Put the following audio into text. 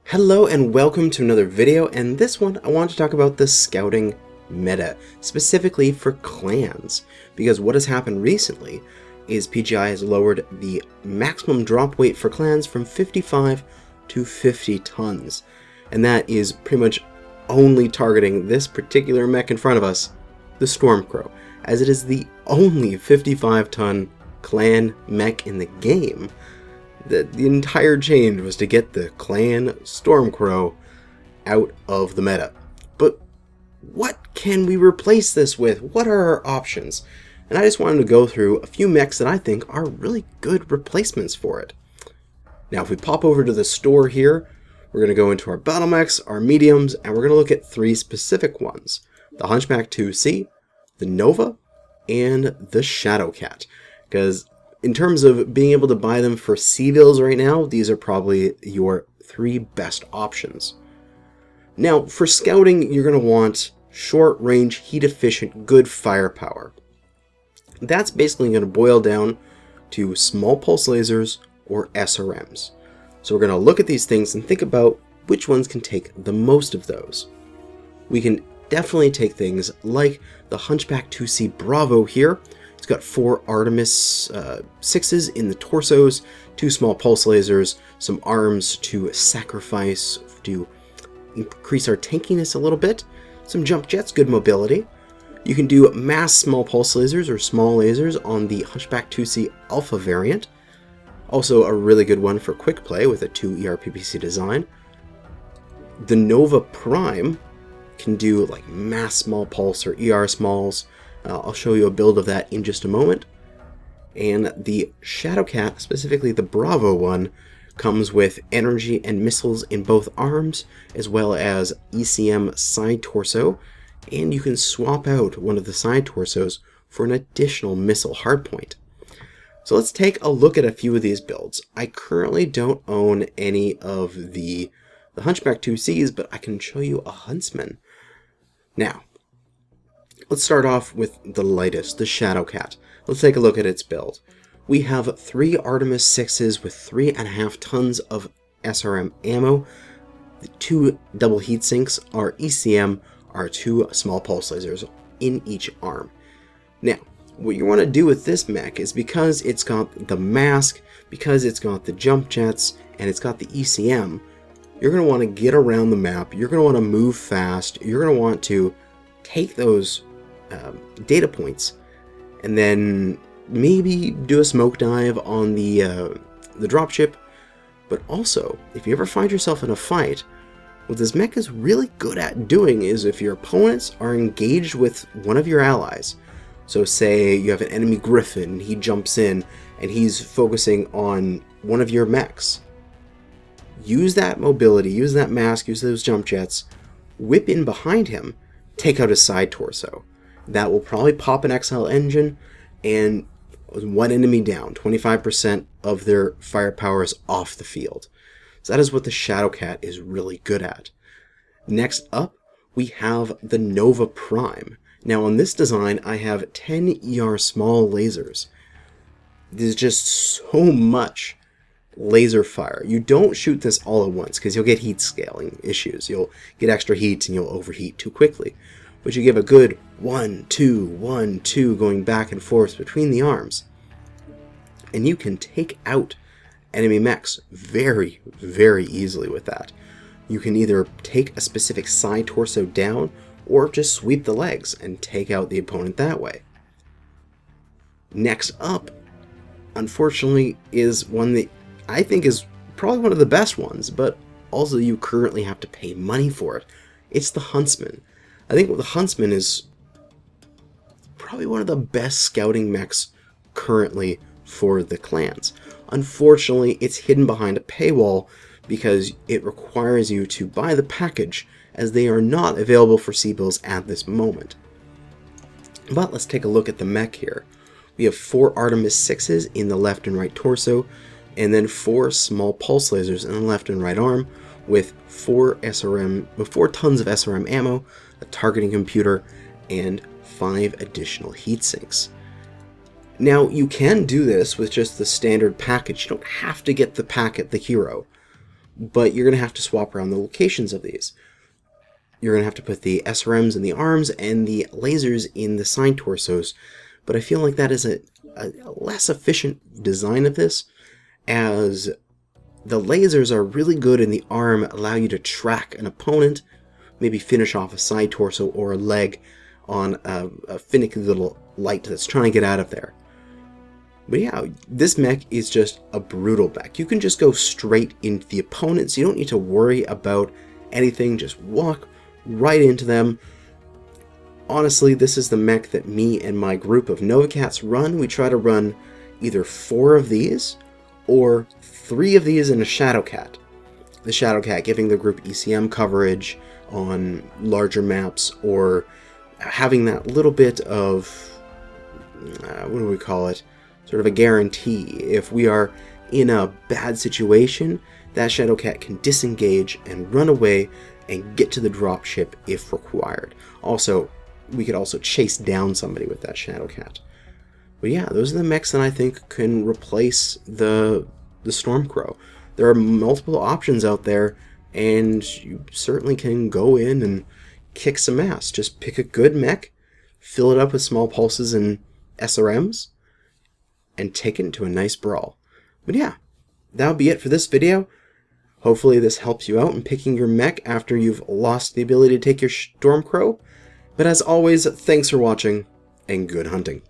Hello and welcome to another video, and this one I want to talk about the scouting meta, specifically for clans, because what has happened recently is PGI has lowered the maximum drop weight for clans from 55 to 50 tons, and that is pretty much only targeting this particular mech in front of us, the Stormcrow, as it is the only 55-ton clan mech in the game. The entire change was to get the clan Stormcrow out of the meta. But what can we replace this with? What are our options? And I just wanted to go through a few mechs that I think are really good replacements for it. Now if we pop over to the store here, we're going to go into our battle mechs, our mediums, and we're going to look at three specific ones. The Hunchback 2C, the Nova, and the Shadowcat. Because in terms of being able to buy them for C-bills right now, these are probably your three best options. Now, for scouting, you're going to want short-range, heat-efficient, good firepower. That's basically going to boil down to small pulse lasers or SRMs. So we're going to look at these things and think about which ones can take the most of those. We can definitely take things like the Hunchback 2C Bravo here. It's got 4 Artemis 6s in the torsos, 2 small pulse lasers, some arms to sacrifice to increase our tankiness a little bit, some jump jets, good mobility. You can do mass small pulse lasers or small lasers on the Hunchback 2C Alpha variant. Also a really good one for quick play with a 2 ERPPC design. The Nova Prime can do like mass small pulse or ER smalls. I'll show you a build of that in just a moment. And the Shadowcat, specifically the Bravo one, comes with energy and missiles in both arms, as well as ECM side torso, and you can swap out one of the side torsos for an additional missile hardpoint. So let's take a look at a few of these builds. I currently don't own any of the Hunchback 2Cs, but I can show you a Huntsman. Now, let's start off with the lightest, the Shadowcat. Let's take a look at its build. We have 3 Artemis 6s with 3.5 tons of SRM ammo. The 2 double heat sinks are ECM, are 2 small pulse lasers in each arm. Now, what you want to do with this mech is, because it's got the mask, because it's got the jump jets, and it's got the ECM, you're going to want to get around the map, you're going to want to move fast, you're going to want to take those data points and then maybe do a smoke dive on the dropship. But also, if you ever find yourself in a fight, what this mech is really good at doing is, if your opponents are engaged with one of your allies, so say you have an enemy Griffin, he jumps in and he's focusing on one of your mechs, use that mobility, use that mask, use those jump jets, whip in behind him, take out his side torso. That will probably pop an XL engine, and one enemy down. 25% of their firepower is off the field. So that is what the Shadowcat is really good at. Next up, we have the Nova Prime. Now on this design, I have 10 ER small lasers. There's just so much laser fire. You don't shoot this all at once, because you'll get heat scaling issues. You'll get extra heat and you'll overheat too quickly. But you give a good 1, 2, 1, 2 going back and forth between the arms, and you can take out enemy mechs very, very easily with that. You can either take a specific side torso down, or just sweep the legs and take out the opponent that way. Next up, unfortunately, is one that I think is probably one of the best ones, but also you currently have to pay money for it. It's the Huntsman. I think the Huntsman is probably one of the best scouting mechs currently for the clans. Unfortunately, it's hidden behind a paywall because it requires you to buy the package, as they are not available for C-bills at this moment. But let's take a look at the mech here. We have 4 Artemis 6s in the left and right torso, and then 4 small pulse lasers in the left and right arm, with 4 tons of SRM ammo, a targeting computer, and 5 additional heat sinks. Now, you can do this with just the standard package. You don't have to get the packet, the hero. but you're going to have to swap around the locations of these. You're going to have to put the SRMs in the arms and the lasers in the side torsos, but I feel like that is a less efficient design of this, as the lasers are really good in the arm, allow you to track an opponent, maybe finish off a side torso or a leg on a finicky little light that's trying to get out of there. But yeah, this mech is just a brutal mech. You can just go straight into the opponents. You don't need to worry about anything. Just walk right into them. Honestly, this is the mech that me and my group of Novacats run. We try to run either 4 of these or 3 of these in a Shadowcat. The Shadowcat giving the group ECM coverage on larger maps, or having that little bit of, what do we call it? Sort of a guarantee. If we are in a bad situation, that Shadowcat can disengage and run away and get to the dropship if required. Also, we could also chase down somebody with that Shadowcat. But yeah, those are the mechs that I think can replace the Stormcrow. There are multiple options out there, and you certainly can go in and kick some ass. Just pick a good mech, fill it up with small pulses and SRMs, and take it into a nice brawl. But yeah, that'll be it for this video. Hopefully this helps you out in picking your mech after you've lost the ability to take your Stormcrow. But as always, thanks for watching, and good hunting.